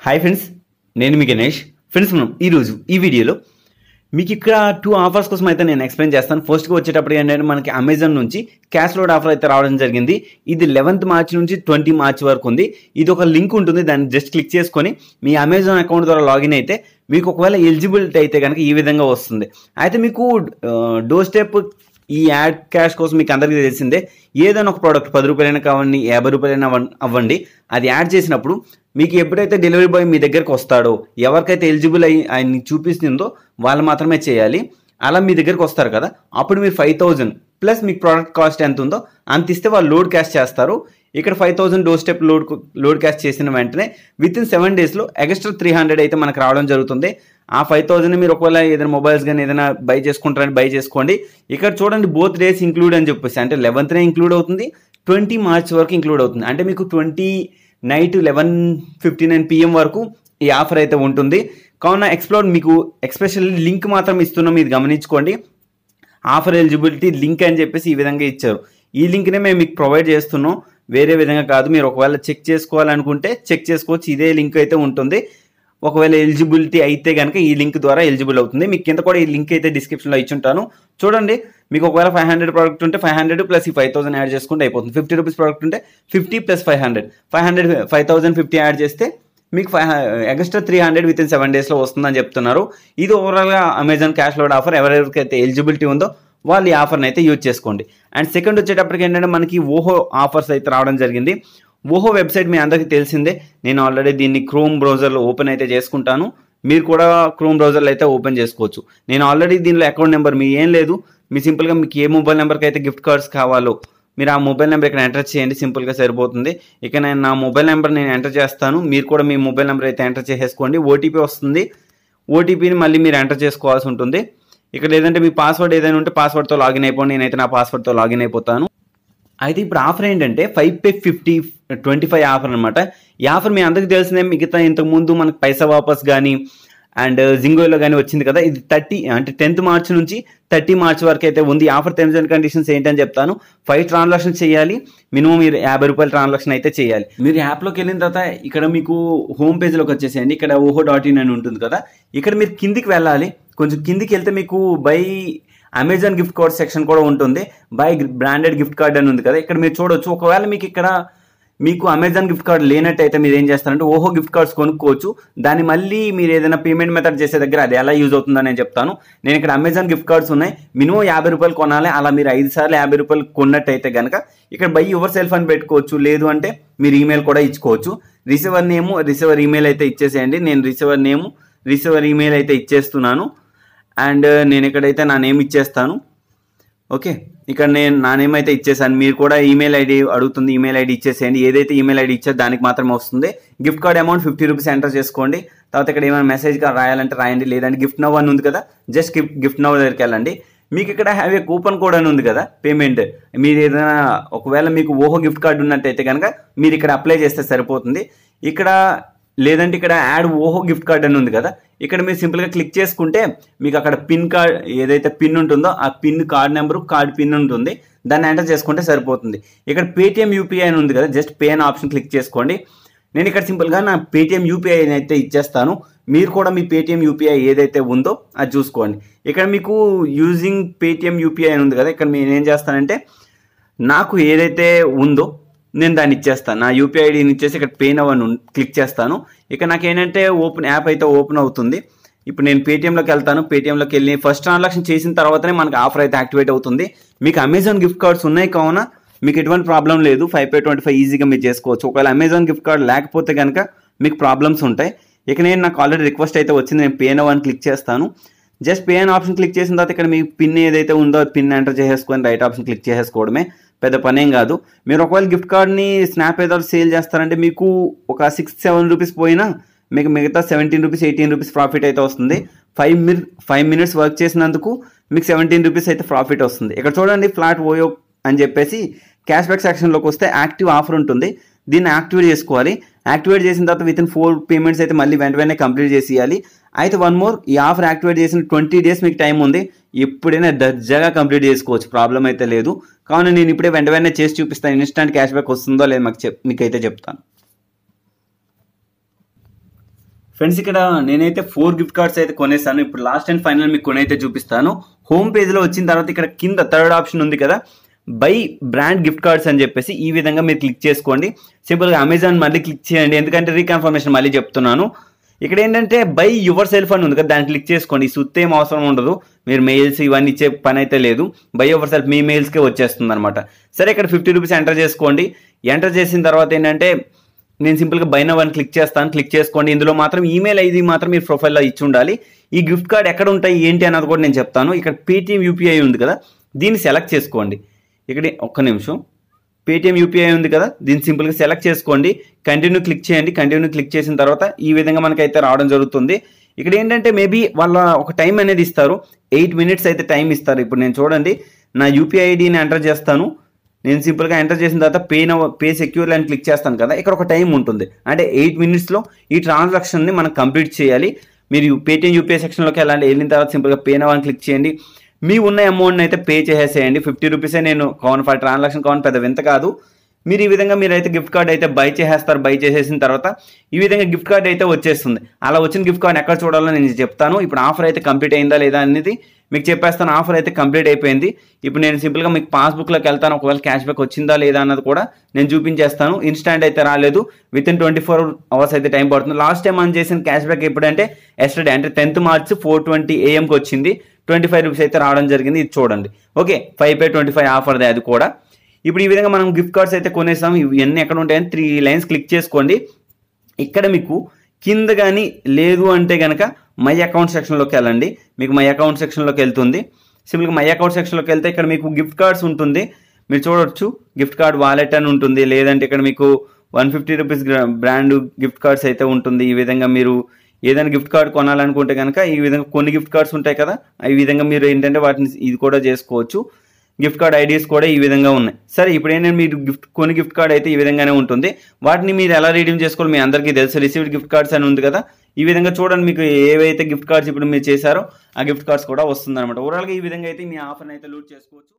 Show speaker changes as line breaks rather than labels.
Hi friends, నేను మీ Ganesh. Friends, మనం ఈరోజు ఈ వీడియోలో మీకు ఇక్కడ 2 ఆఫర్స్ కోసం అయితే నేను ఎక్స్ప్లెయిన్ చేస్తాను. ఫస్ట్గా వచ్చేటప్పుడు ఏంటంటే మనకి అమెజాన్ నుంచి క్యాష్ లోడ్ ఆఫర్ అయితే రావడం జరిగింది. ఇది 11th మార్చ్ నుంచి 20 మార్చ్ వరకు ఉంది. ఇది ఒక లింక్ ఉంటుంది, దాన్ని జస్ట్ క్లిక్ చేసుకొని మీ అమెజాన్ అకౌంట్ ద్వారా లాగిన్ అయితే మీకు ఒకవేళ ఎలిజిబిలిటీ అయితే కనుక ఈ విధంగా వస్తుంది. అయితే మీకు డోర్ స్టెప్ ఈ యాడ్ క్యాష్ కోసం మీకు అందరికీ తెలిసిందే. ఏదైనా ఒక ప్రోడక్ట్ 10 రూపాయలైనా కావండి, 50 రూపాయలైనా అవ్వండి, అది యాడ్ చేసినప్పుడు మీకు ఎప్పుడైతే డెలివరీ బాయ్ మీ దగ్గరకు వస్తాడో, ఎవరికైతే ఎలిజిబుల్ అయ్యి ఆయన్ని చూపిస్తుందో వాళ్ళు మాత్రమే చేయాలి. అలా మీ దగ్గరకు వస్తారు కదా, అప్పుడు మీరు 5000 ప్లస్ మీకు ప్రోడక్ట్ కాస్ట్ ఎంత ఉందో అంత ఇస్తే వాళ్ళు లోడ్ క్యాష్ చేస్తారు. ఇక్కడ 5000 డోర్ స్టెప్ లోడ్ క్యాష్ చేసిన వెంటనే విత్ ఇన్ 7 డేస్లో ఎక్స్ట్రా 300 అయితే మనకు రావడం జరుగుతుంది. ఆ 5000 మీరు ఒకవేళ ఏదైనా మొబైల్స్ కానీ ఏదైనా బై చేసుకుంటారని బై చేసుకోండి. ఇక్కడ చూడండి, బోత్ డేస్ ఇంక్లూడ్ అని చెప్పేసి, అంటే 11th ఇంక్లూడ్ అవుతుంది, 20 మార్చ్ వరకు ఇంక్లూడ్ అవుతుంది. అంటే మీకు 20 నైట్ 11:59 PM వరకు ఈ ఆఫర్ అయితే ఉంటుంది. కావున ఎక్స్ప్లోర్ మీకు ఎక్స్పెషల్లీ లింక్ మాత్రం ఇస్తున్నాం, ఇది గమనించుకోండి. ఆఫర్ ఎలిజిబిలిటీ లింక్ అని చెప్పేసి ఈ విధంగా ఇచ్చారు. ఈ లింక్నే మేము మీకు ప్రొవైడ్ చేస్తున్నాం, వేరే విధంగా కాదు. మీరు ఒకవేళ చెక్ చేసుకోవాలనుకుంటే చెక్ చేసుకోవచ్చు, ఇదే లింక్ అయితే ఉంటుంది. ఒకవేళ ఎలిజిబిలిటీ అయితే కనుక ఈ లింక్ ద్వారా ఎలిజిబుల్ అవుతుంది. మీకు కింద కూడా ఈ లింక్ అయితే డిస్క్రిప్షన్లో ఇచ్చుంటాను, చూడండి. మీకు ఒకవేళ 500 ప్రోడక్ట్ ఉంటే 500 ప్లస్ ఈ 5000 యాడ్ చేసుకుంటే అయిపోతుంది. 50 రూపీస్ ప్రోడక్ట్ ఉంటే 50 ప్లస్ 500 5050 యాడ్ చేస్తే మీకు ఎక్స్ట్రా 300 విత్ ఇన్ 7 డేస్లో వస్తుందని చెప్తున్నారు. ఇది ఓవరాల్గా అమెజాన్ క్యాష్ లోడ్ ఆఫర్. ఎవరెవరికైతే ఎలిజిబిలిటీ ఉందో వాళ్ళు ఈ ఆఫర్ని అయితే యూజ్ చేసుకోండి. అండ్ సెకండ్ వచ్చేటప్పటికి ఏంటంటే మనకి ఓహో ఆఫర్స్ అయితే రావడం జరిగింది. ఓహో వెబ్సైట్ మీ అందరికీ తెలిసిందే. నేను ఆల్రెడీ దీన్ని క్రోమ్ బ్రౌజర్లో ఓపెన్ అయితే చేసుకుంటాను, మీరు కూడా క్రోమ్ బ్రౌజర్లో అయితే ఓపెన్ చేసుకోవచ్చు. నేను ఆల్రెడీ దీనిలో అకౌంట్ నెంబర్ మీ ఏం లేదు, మీ సింపుల్గా మీకు ఏ మొబైల్ నెంబర్కి అయితే గిఫ్ట్ కార్డ్స్ కావాలో మీరు ఆ మొబైల్ నెంబర్ ఇక్కడ ఎంటర్ చేయండి, సింపుల్గా సరిపోతుంది. ఇక నేను నా మొబైల్ నెంబర్ నేను ఎంటర్ చేస్తాను, మీరు కూడా మీ మొబైల్ నెంబర్ అయితే ఎంటర్ చేసేసుకోండి. ఓటీపీ వస్తుంది, ఓటీపీని మళ్ళీ మీరు ఎంటర్ చేసుకోవాల్సి ఉంటుంది. ఇక్కడ లేదంటే మీ పాస్వర్డ్ ఏదైనా ఉంటే పాస్వర్డ్తో లాగిన్ అయిపోండి. నేనైతే నా పాస్వర్డ్తో లాగిన్ అయిపోతాను. అయితే ఇప్పుడు ఆఫర్ ఏంటంటే 5 pay 50 25 ఆఫర్ అనమాట. ఈ ఆఫర్ మీ అందరికీ తెలిసిందే. మిగతా ఇంతకుముందు మనకు పైసా వాపస్ కానీ అండ్ జింగోలో కానీ వచ్చింది కదా, ఇది 10th మార్చ్ నుంచి 30 మార్చ్ వరకు అయితే ఉంది. ఆఫర్ టర్మ్స్ అండ్ కండిషన్స్ ఏంటని చెప్తాను. 5 ట్రాన్సాక్షన్ చేయాలి, మినిమం మీరు 50 రూపాయల ట్రాన్సాక్షన్ అయితే చేయాలి. మీరు యాప్లోకి వెళ్ళిన తర్వాత ఇక్కడ మీకు హోమ్ పేజ్లోకి వచ్చేసేయండి. ఇక్కడ oho.in అని ఉంటుంది కదా, ఇక్కడ మీరు కిందికి వెళ్ళాలి. కొంచెం కిందికి వెళ్తే మీకు by Amazon gift card section కూడా ఉంటుంది. బై బ్రాండెడ్ గిఫ్ట్ కార్డ్ అని ఉంది కదా, ఇక్కడ మీరు చూడొచ్చు. ఒకవేళ మీకు ఇక్కడ మీకు అమెజాన్ గిఫ్ట్ కార్డ్ లేనట్టయితే మీరు ఏం చేస్తారంటే ఓహో గిఫ్ట్ కార్డ్స్ కొనుక్కోవచ్చు. దాన్ని మళ్ళీ మీరు ఏదైనా పేమెంట్ మెథడ్ చేసే దగ్గర అది ఎలా యూజ్ అవుతుందని నేను చెప్తాను. నేను ఇక్కడ అమెజాన్ గిఫ్ట్ కార్డ్స్ ఉన్నాయి, మినిమం 50 రూపాయలు కొనాలి. అలా మీరు 5 సార్లు 50 రూపాయలు కొన్నట్టయితే కనుక ఇక్కడ బై యువర్ సెల్ఫ్ అని పెట్టుకోవచ్చు. లేదు అంటే మీరు ఈమెయిల్ కూడా ఇచ్చుకోవచ్చు. రిసీవర్ ఈమెయిల్ అయితే ఇచ్చేసేయండి. నేను రిసీవర్ ఈమెయిల్ అయితే ఇచ్చేస్తున్నాను. అండ్ నేను ఇక్కడైతే నా నేమ్ ఇచ్చేస్తాను. ఓకే, ఇక్కడ నేను నా నేమ్ అయితే ఇచ్చేసాను. మీరు కూడా ఈమెయిల్ ఐడి అడుగుతుంది, ఈమెయిల్ ఐడి ఇచ్చేసేయండి. ఏదైతే ఈమెయిల్ ఐడి ఇచ్చారో దానికి మాత్రమే వస్తుంది. Gift card amount 50 rupees enter చేసుకోండి. తర్వాత ఇక్కడ ఏమైనా మెసేజ్ రాయాలంటే రాయండి, లేదంటే గిఫ్ట్ నవ్ అని ఉంది కదా, జస్ట్ గిఫ్ట్ నవ్ దగ్గరికి వెళ్ళండి. మీకు ఇక్కడ హ్యావ్ ఏ కూపన్ కోడ్ అని ఉంది కదా, పేమెంట్ మీరు ఏదైనా ఒకవేళ మీకు ఓహో గిఫ్ట్ కార్డు ఉన్నట్టయితే కనుక మీరు ఇక్కడ అప్లై చేస్తే సరిపోతుంది. ఇక్కడ లేదంటే ఇక్కడ యాడ్ ఓహో గిఫ్ట్ కార్డ్ అని ఉంది కదా, ఇక్కడ మీరు సింపుల్గా క్లిక్ చేసుకుంటే మీకు అక్కడ పిన్ కార్డ్ ఏదైతే పిన్ ఉంటుందో ఆ pin card number card pin ఉంటుంది, దాన్ని ఎంటర్ చేసుకుంటే సరిపోతుంది. ఇక్కడ పేటిఎం యూపీఐ అని ఉంది కదా, జస్ట్ పే అని ఆప్షన్ క్లిక్ చేసుకోండి. నేను ఇక్కడ సింపుల్గా నా పేటిఎం యూపీఐ అయితే ఇచ్చేస్తాను. మీరు కూడా మీ పేటిఎం యూపీఐ ఏదైతే ఉందో అది చూసుకోండి. ఇక్కడ మీకు యూజింగ్ పేటిఎం యూపీఐ అని ఉంది కదా, ఇక్కడ నేను ఏం చేస్తానంటే నాకు ఏదైతే ఉందో నేను దాన్ని ఇచ్చేస్తాను. నా యూపీఐ ఐడిని ఇచ్చేసి ఇక్కడ పే నవ్ అని క్లిక్ చేస్తాను. ఇక నాకు ఏంటంటే యాప్ అయితే ఓపెన్ అవుతుంది. ఇప్పుడు నేను పేటిఎంలోకి వెళ్తాను. పేటిఎంలోకి వెళ్ళి ఫస్ట్ ట్రాన్సాక్షన్ చేసిన తర్వాతనే మనకు ఆఫర్ అయితే యాక్టివేట్ అవుతుంది. మీకు అమెజాన్ గిఫ్ట్ కార్డ్స్ ఉన్నాయి కావున మీకు ఎటువంటి ప్రాబ్లం లేదు. 5 pay 25 ఈజీగా మీరు చేసుకోవచ్చు. ఒకవేళ అమెజాన్ గిఫ్ట్ కార్డ్ లేకపోతే కనుక మీకు ప్రాబ్లమ్స్ ఉంటాయి. ఇక నాకు ఆల్రెడీ రిక్వెస్ట్ అయితే వచ్చింది, నేను పే నవ్ అని క్లిక్ చేస్తాను. జస్ట్ పే అని ఆప్షన్ క్లిక్ చేసిన తర్వాత ఇక్కడ మీ పిన్ ఏదైతే ఉందో పిన్ ఎంటర్ చేసేసుకొని రైట్ ఆప్షన్ క్లిక్ చేసేసుకోవడమే, పెద్ద పనేం కాదు. మీరు ఒకవేళ గిఫ్ట్ కార్డ్ని స్నాప్ ఏదో సేల్ చేస్తారంటే మీకు ఒక 6-7 రూపీస్ పోయినా మీకు మిగతా 17 రూపీస్ 18 రూపీస్ ప్రాఫిట్ అయితే వస్తుంది. 5 minutes వర్క్ చేసినందుకు మీకు 17 రూపీస్ అయితే ప్రాఫిట్ వస్తుంది. ఇక్కడ చూడండి, ఫ్లాట్ ఓయో అని చెప్పేసి క్యాష్ బ్యాక్ సెక్షన్లోకి వస్తే యాక్టివ్ ఆఫర్ ఉంటుంది, దీన్ని యాక్టివేట్ చేసుకోవాలి. యాక్టివేట్ చేసిన తర్వాత విత్ ఇన్ 4 పేమెంట్స్ అయితే మళ్ళీ వెంటనే కంప్లీట్ చేసేయాలి. అయితే వన్ మోర్, ఈ ఆఫర్ యాక్టివేట్ చేసిన 20 డేస్ మీకు టైం ఉంది. ఎప్పుడైనా దర్జాగా కంప్లీట్ చేసుకోవచ్చు, ప్రాబ్లం అయితే లేదు. కావున నేను ఇప్పుడే వెంటనే చేసి చూపిస్తాను, ఇన్స్టాంట్ క్యాష్ బ్యాక్ వస్తుందో లేదో మీకైతే చెప్తాను. ఫ్రెండ్స్ ఇక్కడ నేనైతే 4 గిఫ్ట్ కార్డ్స్ అయితే కొనేసాను. ఇప్పుడు లాస్ట్ అండ్ ఫైనల్ మీకు కొనైతే చూపిస్తాను. హోమ్ పేజ్లో వచ్చిన తర్వాత ఇక్కడ కింద థర్డ్ ఆప్షన్ ఉంది కదా, బై బ్రాండ్ గిఫ్ట్ కార్డ్స్ అని చెప్పేసి ఈ విధంగా మీరు క్లిక్ చేసుకోండి. సింపుల్గా అమెజాన్ మళ్ళీ క్లిక్ చేయండి, ఎందుకంటే రీకన్ఫర్మేషన్ మళ్ళీ చెప్తున్నాను. ఇక్కడ ఏంటంటే బై యువర్ సెల్ఫ్ అని ఉంది కదా, దాన్ని క్లిక్ చేసుకోండి. ఈ సుత్తే ఏం అవసరం ఉండదు, మీరు మెయిల్స్ ఇవన్నీ ఇచ్చే పని అయితే లేదు. బై యువర్ సెల్ఫ్ మీ మెయిల్స్కే వచ్చేస్తుంది అనమాట. సరే ఇక్కడ 50 రూపీస్ ఎంటర్ చేసుకోండి. ఎంటర్ చేసిన తర్వాత ఏంటంటే నేను సింపుల్గా బై నౌ అని క్లిక్ చేస్తాను. క్లిక్ చేసుకోండి. ఇందులో మాత్రం ఈమెయిల్ ఐడి మాత్రం మీరు ప్రొఫైల్లో ఇచ్చి ఉండాలి. ఈ గిఫ్ట్ కార్డ్ ఎక్కడ ఉంటాయి ఏంటి అన్నది కూడా నేను చెప్తాను. ఇక్కడ పేటీఎం యూపీఐ ఉంది కదా, దీన్ని సెలెక్ట్ చేసుకోండి. ఇక్కడ ఒక్క నిమిషం, పేటీఎం యూపీఐ ఉంది కదా, దీన్ని సింపుల్గా సెలెక్ట్ చేసుకోండి. కంటిన్యూ క్లిక్ చేయండి. కంటిన్యూ క్లిక్ చేసిన తర్వాత ఈ విధంగా మనకైతే రావడం జరుగుతుంది. ఇక్కడ ఏంటంటే మేబీ వాళ్ళ ఒక టైం అనేది ఇస్తారు, 8 మినిట్స్ అయితే టైం ఇస్తారు. ఇప్పుడు నేను చూడండి, నా యూపీఐ ఐడిని ఎంటర్ చేస్తాను. నేను సింపుల్గా ఎంటర్ చేసిన తర్వాత పే సెక్యూర్ అని క్లిక్ చేస్తాను కదా, ఇక్కడ ఒక టైం ఉంటుంది. అంటే 8 మినిట్స్లో ఈ ట్రాన్సాక్షన్ని మనం కంప్లీట్ చేయాలి. మీరు పేటీఎం యూపీఐ సెక్షన్లోకి వెళ్ళిన తర్వాత సింపుల్గా పే నౌ అని క్లిక్ చేయండి. మీ ఉన్న అమౌంట్ని అయితే పే చేసేసేయండి. 50 రూపీసే నేను కావాలి, ఫర్ ట్రాన్సాక్షన్ కావాలి, పెద్ద వింత కాదు. మీరు ఈ విధంగా మీరైతే గిఫ్ట్ కార్డ్ అయితే బై చేసేస్తారు. బై చేసేసిన తర్వాత ఈ విధంగా గిఫ్ట్ కార్డ్ అయితే వచ్చేస్తుంది. అలా వచ్చిన గిఫ్ట్ కార్డ్ ఎక్కడ చూడాలో నేను చెప్తాను. ఇప్పుడు ఆఫర్ అయితే కంప్లీట్ అయిందా లేదా అనేది మీకు చెప్పేస్తాను. ఆఫర్ అయితే కంప్లీట్ అయిపోయింది. ఇప్పుడు నేను సింపుల్గా మీకు పాస్బుక్లోకి వెళ్తాను. ఒకవేళ క్యాష్ బ్యాక్ వచ్చిందా లేదా అన్నది కూడా నేను చూపించేస్తాను. ఇన్స్టాంట్ అయితే రాలేదు, విత్ ఇన్ 24 అవర్స్ అయితే టైం పడుతుంది. లాస్ట్ టైం మనం చేసిన క్యాష్ బ్యాక్ ఎప్పుడంటే ఎస్టర్డే, అంటే 10th మార్చ్ 4:20 AM వచ్చింది. 25 రూపీస్ అయితే రావడం జరిగింది. ఇది చూడండి. ఓకే, 5/25 ఆఫర్దే అది కూడా. ఇప్పుడు ఈ విధంగా మనం గిఫ్ట్ కార్డ్స్ అయితే కొనేసాం. ఇవన్నీ ఎక్కడ ఉంటాయని 3 లైన్స్ క్లిక్ చేసుకోండి. ఇక్కడ మీకు కింద కానీ లేదు అంటే కనుక మై అకౌంట్ సెక్షన్లోకి వెళ్ళండి. మీకు మై అకౌంట్ సెక్షన్లోకి వెళ్తుంది. సింపుల్గా మై అకౌంట్ సెక్షన్లోకి వెళ్తే ఇక్కడ మీకు గిఫ్ట్ కార్డ్స్ ఉంటుంది. మీరు చూడొచ్చు, గిఫ్ట్ కార్డ్ వాలెట్ అని ఉంటుంది. లేదంటే ఇక్కడ మీకు 150 రూపీస్ బ్రాండ్ గిఫ్ట్ కార్డ్స్ అయితే ఉంటుంది. ఈ విధంగా మీరు ఏదైనా గిఫ్ట్ కార్డ్ కొనాలనుకుంటే కనుక ఈ విధంగా కొన్ని గిఫ్ట్ కార్డ్స్ ఉంటాయి కదా, ఈ విధంగా మీరు ఏంటంటే వాటిని ఇది కూడా చేసుకోవచ్చు. గిఫ్ట్ కార్డ్ ఐడీస్ కూడా ఈ విధంగా ఉన్నాయి. సరే ఇప్పుడు ఏంటంటే మీరు కొన్ని గిఫ్ట్ కార్డ్ అయితే ఈ విధంగానే ఉంటుంది. వాటిని మీరు ఎలా రిడీమ్ చేసుకోవాలి మీ అందరికీ తెలుసు. రిసీవ్డ్ గిఫ్ట్ కార్డ్స్ అని ఉంది కదా, ఈ విధంగా చూడండి. మీకు ఏవైతే గిఫ్ట్ కార్డ్స్ ఇప్పుడు మీరు చేశారో ఆ గిఫ్ట్ కార్డ్స్ కూడా వస్తుంది అనమాట. ఓవరాల్గా ఈ విధంగా అయితే మీ ఆఫర్ని అయితే లూట్ చేసుకోవచ్చు.